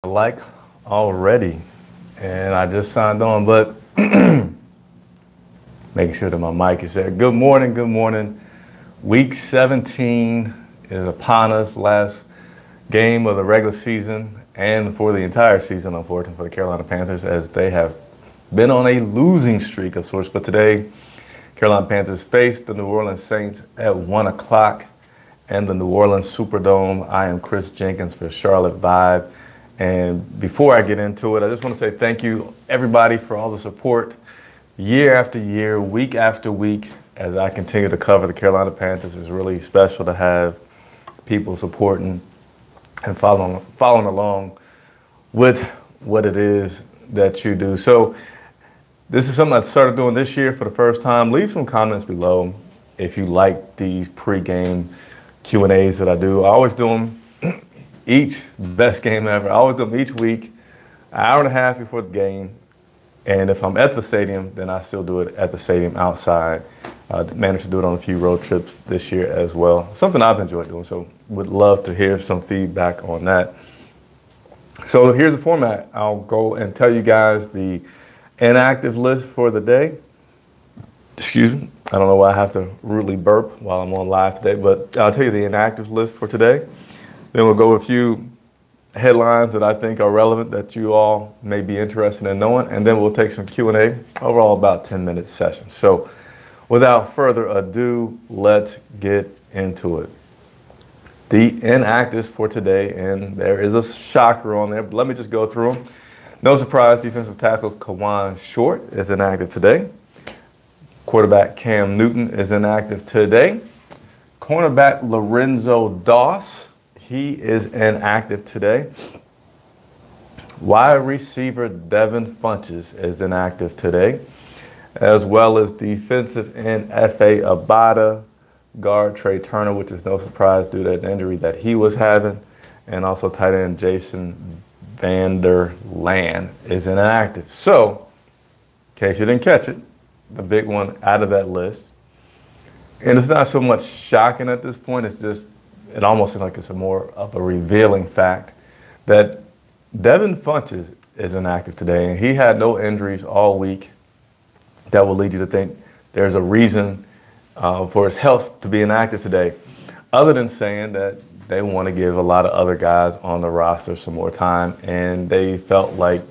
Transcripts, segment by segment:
Like already, and I just signed on, but making sure that my mic is there. Good morning, good morning. Week 17 is upon us. Last game of the regular season and for the entire season, unfortunately, for the Carolina Panthers, as they have been on a losing streak of sorts. But today, Carolina Panthers face the New Orleans Saints at 1 o'clock in the New Orleans Superdome. I am Chris Jenkins for Charlotte Vibe. And before I get into it, I just want to say thank you, everybody, for all the support year after year, week after week, as I continue to cover the Carolina Panthers. It's really special to have people supporting and following along with what it is that you do. So this is something I started doing this year for the first time. Leave some comments below if you like these pregame Q&As that I do. I always do them each best game ever. I always do them each week, an hour and a half before the game. And if I'm at the stadium, then I still do it at the stadium outside. Managed to do it on a few road trips this year as well. Something I've enjoyed doing, so would love to hear some feedback on that. So here's the format. I'll go and tell you guys the inactive list for the day. Excuse me. I don't know why I have to rudely burp while I'm on live today, but I'll tell you the inactive list for today. Then we'll go with a few headlines that I think are relevant that you all may be interested in knowing, and then we'll take some Q&A, overall about 10-minute session. So without further ado, let's get into it. The inactives for today, and there is a shocker on there, but let me just go through them. No surprise, defensive tackle Kawan Short is inactive today. Quarterback Cam Newton is inactive today. Cornerback Lorenzo Doss, he is inactive today. Wide receiver Devin Funchess is inactive today, as well as defensive end F.A. Abada, guard Trey Turner, which is no surprise due to an injury that he was having, and also tight end Jason Vanderland is inactive. So, in case you didn't catch it, the big one out of that list, and it's not so much shocking at this point, it's just, it almost seems like it's a more of a revealing fact that Devin Funchess is inactive today, and he had no injuries all week that will lead you to think there's a reason for his health to be inactive today, other than saying that they want to give a lot of other guys on the roster some more time, and they felt like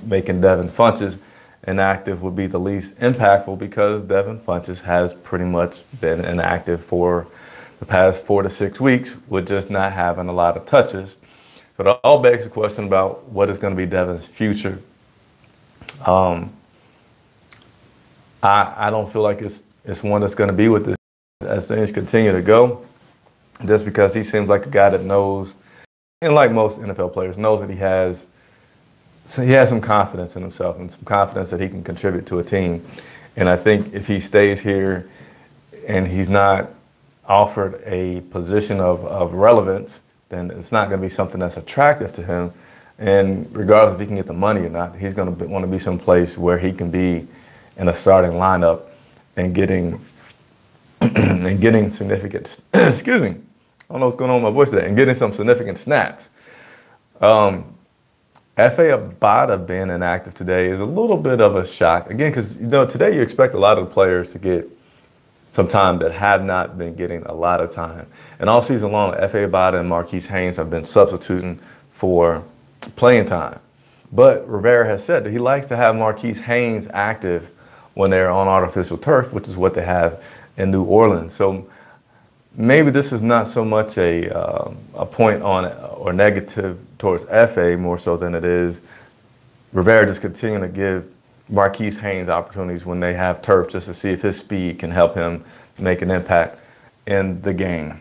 making Devin Funchess inactive would be the least impactful because Devin Funchess has pretty much been inactive for the past 4 to 6 weeks with just not having a lot of touches. So it all begs the question about what is going to be Devin's future. I don't feel like it's one that's going to be with this as things continue to go, just because he seems like a guy that knows, and like most NFL players, knows that he has some confidence in himself and some confidence that he can contribute to a team. And I think if he stays here and he's not offered a position of relevance, then it's not going to be something that's attractive to him. And regardless if he can get the money or not, he's going to want to be someplace where he can be in a starting lineup and getting significant, excuse me, I don't know what's going on with my voice today, and getting some significant snaps. F.A. Abada being inactive today is a little bit of a shock. Again, because today you expect a lot of the players to get some time that have not been getting a lot of time. And all season long, F.A. Abada and Marquise Haynes have been substituting for playing time. But Rivera has said that he likes to have Marquise Haynes active when they're on artificial turf, which is what they have in New Orleans. So maybe this is not so much a point on or negative towards F.A. more so than it is Rivera just continuing to give Marquise Haynes opportunities when they have turf just to see if his speed can help him make an impact in the game.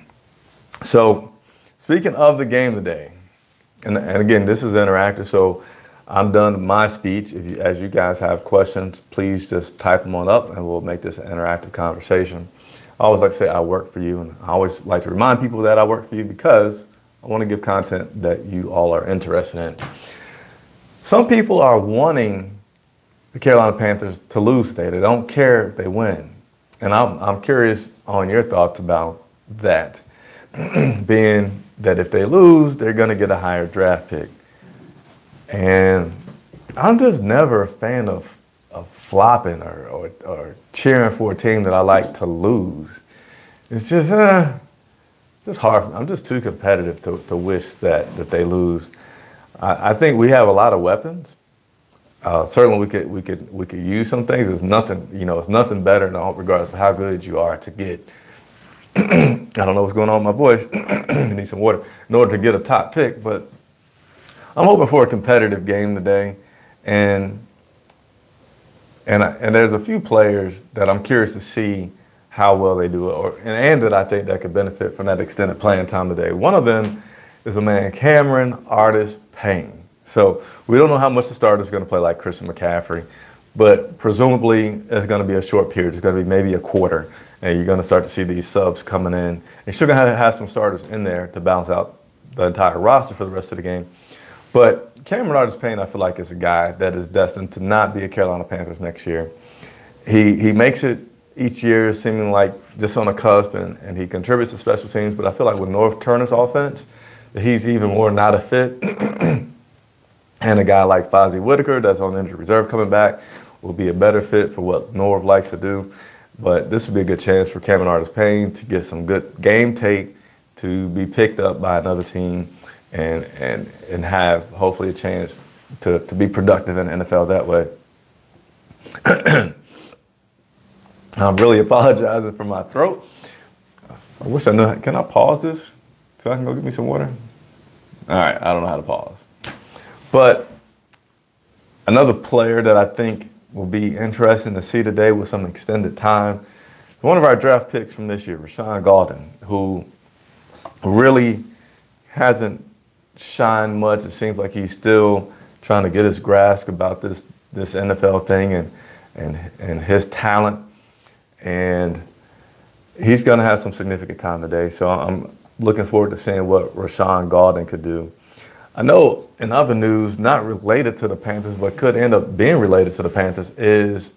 So speaking of the game today, and again, this is interactive, so I'm done with my speech. As you guys have questions, please just type them on up and we'll make this an interactive conversation. I always like to say I work for you, and I always like to remind people that I work for you because I want to give content that you all are interested in. Some people are wanting the Carolina Panthers to lose today. They don't care if they win. And I'm curious on your thoughts about that, being that if they lose, they're going to get a higher draft pick. And I'm just never a fan of flopping or cheering for a team that I like to lose. It's just hard. I'm just too competitive to wish that they lose. I think we have a lot of weapons. Certainly, we could use some things. It's nothing, it's nothing better, regardless of how good you are, to get. I don't know what's going on with my voice. I need some water in order to get a top pick. But I'm hoping for a competitive game today, and there's a few players that I'm curious to see how well they do it, and that I think that could benefit from that extended playing time today. One of them is a man, Cameron Artis Payne. So we don't know how much the starter is going to play like Christian McCaffrey, but presumably it's going to be a short period. It's going to be maybe a quarter, and you're going to start to see these subs coming in. And you're still going to have some starters in there to balance out the entire roster for the rest of the game. But Cameron Artis Payne, I feel like, is a guy that is destined to not be a Carolina Panthers next year. He makes it each year seeming like just on the cusp, and he contributes to special teams. But I feel like with Norv Turner's offense, he's even more not a fit. And a guy like Fozzie Whitaker, that's on injured reserve coming back, will be a better fit for what Norv likes to do. But this would be a good chance for Cameron Artis Payne to get some good game tape, to be picked up by another team, and have hopefully a chance to be productive in the NFL that way. I'm really apologizing for my throat. I wish I knew. Can I pause this so I can go get me some water? All right, I don't know how to pause. But another player that I think will be interesting to see today with some extended time, one of our draft picks from this year, Rashawn Golden, who really hasn't shined much. It seems like he's still trying to get his grasp about this NFL thing and his talent. And he's going to have some significant time today. So I'm looking forward to seeing what Rashawn Golden could do. I know in other news, not related to the Panthers, but could end up being related to the Panthers, is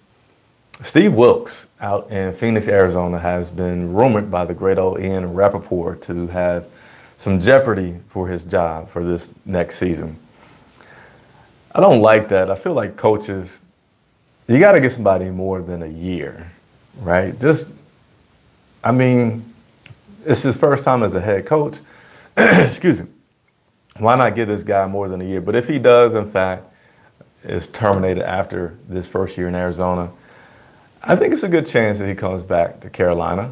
Steve Wilks out in Phoenix, Arizona, has been rumored by the great old Ian Rappaport to have some jeopardy for his job for this next season. I don't like that. I feel like coaches, you got to give somebody more than a year, right? I mean, it's his first time as a head coach. Excuse me. Why not give this guy more than a year? But if he does, in fact, is terminated after this first year in Arizona, I think it's a good chance that he comes back to Carolina,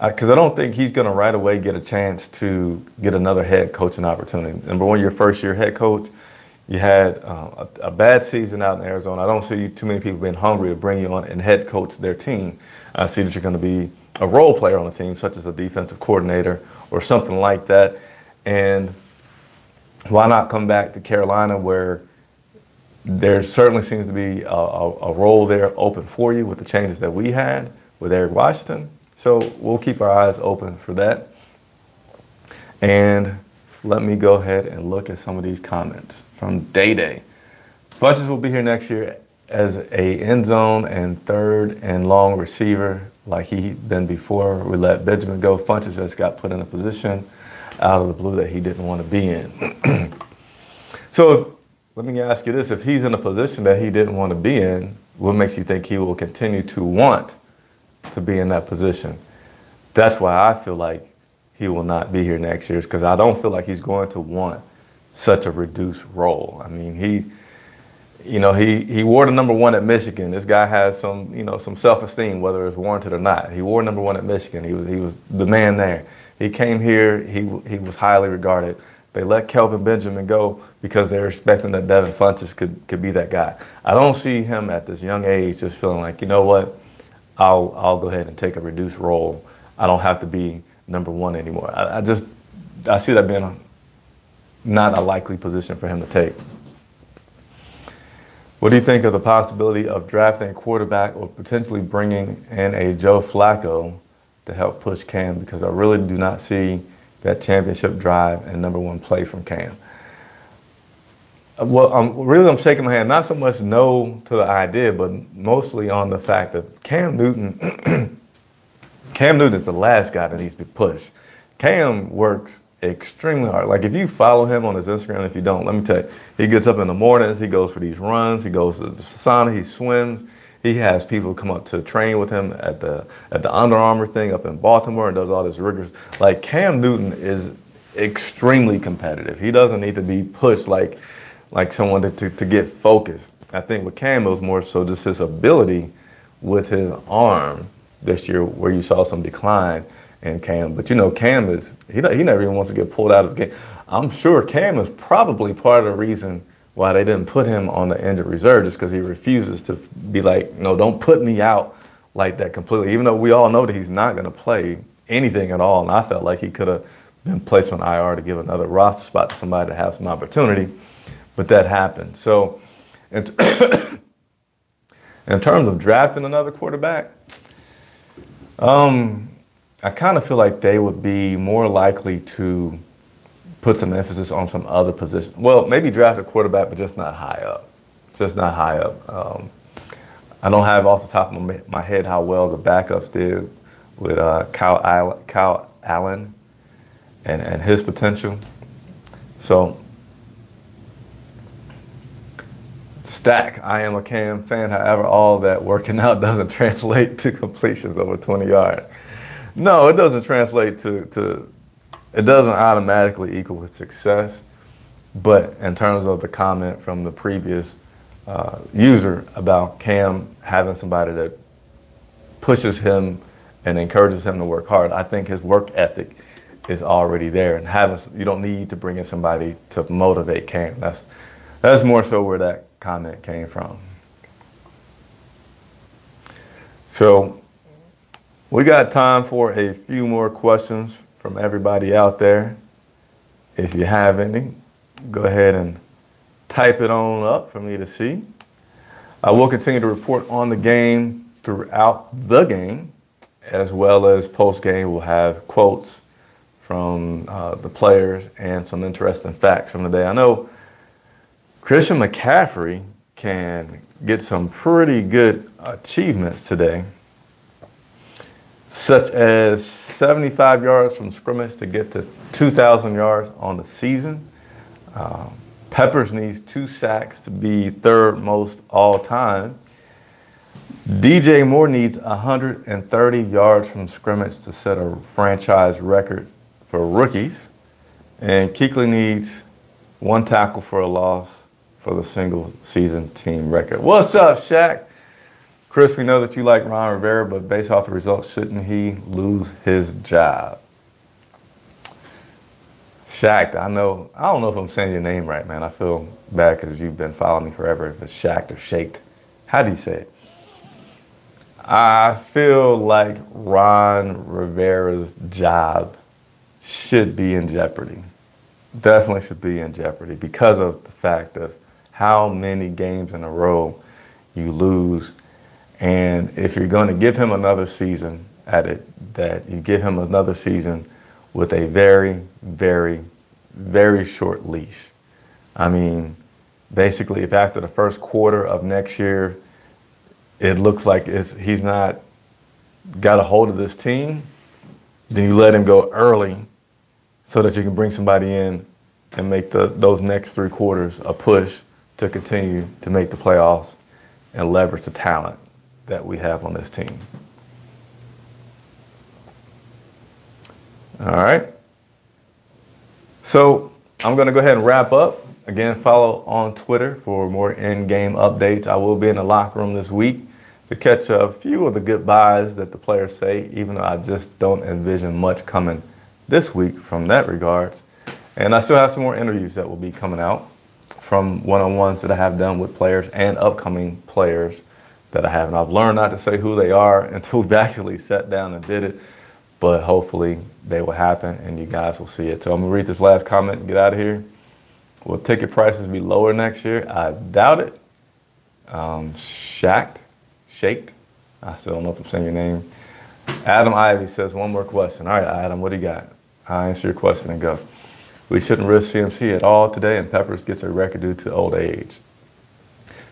because I don't think he's going to right away get a chance to get another head coaching opportunity. Number one, your first-year head coach, you had a bad season out in Arizona. I don't see too many people being hungry to bring you on and head coach their team. I see that you're going to be a role player on the team, such as a defensive coordinator or something like that. And why not come back to Carolina, where there certainly seems to be a role there open for you with the changes that we had with Eric Washington. So we'll keep our eyes open for that. And let me go ahead and look at some of these comments from Day. Funches will be here next year as a end zone and third and long receiver like he been before. We let Benjamin go. Funches just got put in a position out of the blue that he didn't want to be in. So let me ask you this. If he's in a position that he didn't want to be in, what makes you think he will continue to want to be in that position? That's why I feel like he will not be here next year, because I don't feel like he's going to want such a reduced role. I mean, he wore the number one at Michigan. This guy has some self-esteem, whether it's warranted or not. He wore number one at Michigan. He was the man there. He came here, he was highly regarded. They let Kelvin Benjamin go because they're expecting that Devin Funches could be that guy. I don't see him at this young age just feeling like, you know what, I'll go ahead and take a reduced role. I don't have to be number one anymore. I see that being not a likely position for him to take. What do you think of the possibility of drafting a quarterback or potentially bringing in a Joe Flacco to help push Cam? Because I really do not see that championship drive and number one play from Cam. Well, I'm shaking my hand, not so much no to the idea, but mostly on the fact that Cam Newton is the last guy that needs to be pushed. Cam works extremely hard. Like if you follow him on his Instagram, if you don't, let me tell you, he gets up in the mornings, he goes for these runs, he goes to the sauna, he swims. He has people come up to train with him at the Under Armour thing up in Baltimore and does all this rigorous. Like Cam Newton is extremely competitive. He doesn't need to be pushed like someone to get focused. I think with Cam it was more so just his ability with his arm this year where you saw some decline in Cam. But you know, Cam he never even wants to get pulled out of the game. I'm sure Cam is probably part of the reason why they didn't put him on the injured reserve, just because he refuses to be like, no, don't put me out like that completely. Even though we all know that he's not going to play anything at all. And I felt like he could have been placed on IR to give another roster spot to somebody to have some opportunity. But that happened. So in terms of drafting another quarterback, I kind of feel like they would be more likely to put some emphasis on some other positions. Well, maybe draft a quarterback, but just not high up. Just not high up. I don't have off the top of my head how well the backups did with Kyle Allen and his potential. So, Stack, I am a Cam fan. However, all that working out doesn't translate to completions over 20 yards. No, it doesn't translate to it doesn't automatically equal with success. But in terms of the comment from the previous user about Cam having somebody that pushes him and encourages him to work hard, I think his work ethic is already there. And you don't need to bring in somebody to motivate Cam. That's more so where that comment came from. So we got time for a few more questions from everybody out there. If you have any, go ahead and type it on up for me to see. I will continue to report on the game throughout the game, as well as post-game. We'll have quotes from the players and some interesting facts from the day. I know Christian McCaffrey can get some pretty good achievements today, such as 75 yards from scrimmage to get to 2,000 yards on the season. Peppers needs 2 sacks to be third most all time. DJ Moore needs 130 yards from scrimmage to set a franchise record for rookies. And Kuechly needs 1 tackle for a loss for the single season team record. What's up, Shaq? Chris, we know that you like Ron Rivera, but based off the results, shouldn't he lose his job? Shaq, I don't know if I'm saying your name right, man. I feel bad because you've been following me forever. If it's Shaq or Shaked, how do you say it? I feel like Ron Rivera's job should be in jeopardy. Definitely should be in jeopardy because of the fact of how many games in a row you lose. And if you're going to give him another season at it, that you give him another season with a very, very, very short leash. I mean, basically, if after the first quarter of next year, it looks like he's not got a hold of this team, then you let him go early so that you can bring somebody in and make those next 3 quarters a push to continue to make the playoffs and leverage the talent that we have on this team. All right. So I'm going to go ahead and wrap up. Again, follow on Twitter for more in-game updates. I will be in the locker room this week to catch a few of the goodbyes that the players say, even though I just don't envision much coming this week from that regard. And I still have some more interviews that will be coming out from one-on-ones that I have done with players and upcoming players that I have. And I've learned not to say who they are until we've actually sat down and did it. But hopefully they will happen and you guys will see it. So I'm going to read this last comment and get out of here. Will ticket prices be lower next year? I doubt it. Shaked. I still don't know if I'm saying your name. Adam Ivy says, 1 more question. All right, Adam, what do you got? I'll answer your question and go. We shouldn't risk CMC at all today, and Peppers gets a record due to old age.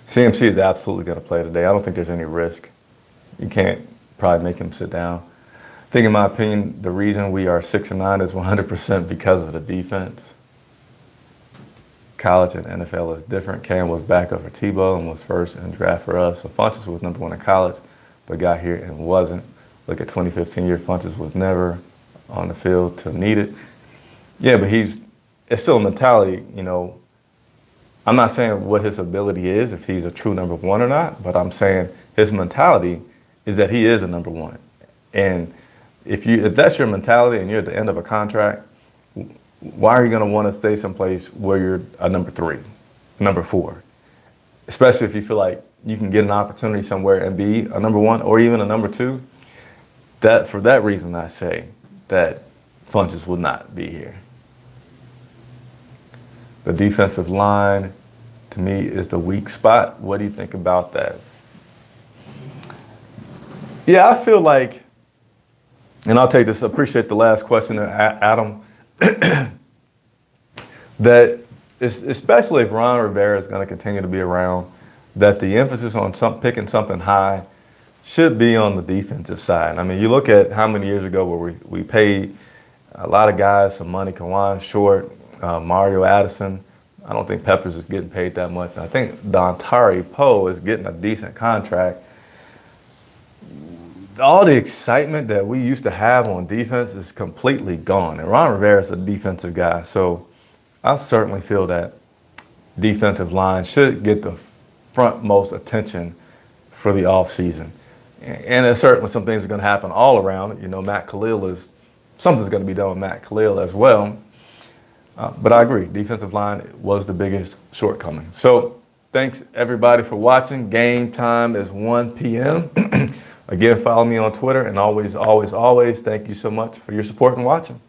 CMC is absolutely going to play today. I don't think there's any risk. You can't probably make him sit down. think, in my opinion, the reason we are 6-9 is 100% because of the defense. College and NFL is different. Cam was backup for Tebow and was first in draft for us. So Funchess was number 1 in college, but got here and wasn't. Look at 2015 year, Funchess was never on the field to need it. Yeah, but it's still a mentality, you know. I'm not saying what his ability is, if he's a true number 1 or not, but I'm saying his mentality is that he is a number 1. And if that's your mentality and you're at the end of a contract, why are you going to want to stay someplace where you're a number 3, number 4? Especially if you feel like you can get an opportunity somewhere and be a number 1 or even a number 2. For that reason, I say that Funchess will not be here. The defensive line, to me, is the weak spot. What do you think about that? Yeah, I feel like, and I'll take this, appreciate the last question, Adam, that especially if Ron Rivera is going to continue to be around, that the emphasis on picking something high should be on the defensive side. I mean, you look at how many years ago where we paid a lot of guys some money, Kawan Short, Mario Addison. I don't think Peppers is getting paid that much. I think Dontari Poe is getting a decent contract. All the excitement that we used to have on defense is completely gone. And Ron Rivera is a defensive guy. So I certainly feel that defensive line should get the frontmost attention for the offseason. And there's certainly some things are going to happen all around. You know, something's going to be done with Matt Khalil as well. But I agree, defensive line was the biggest shortcoming. So thanks, everybody, for watching. Game time is 1 p.m. Again, follow me on Twitter. And always, always, always, thank you so much for your support and watching.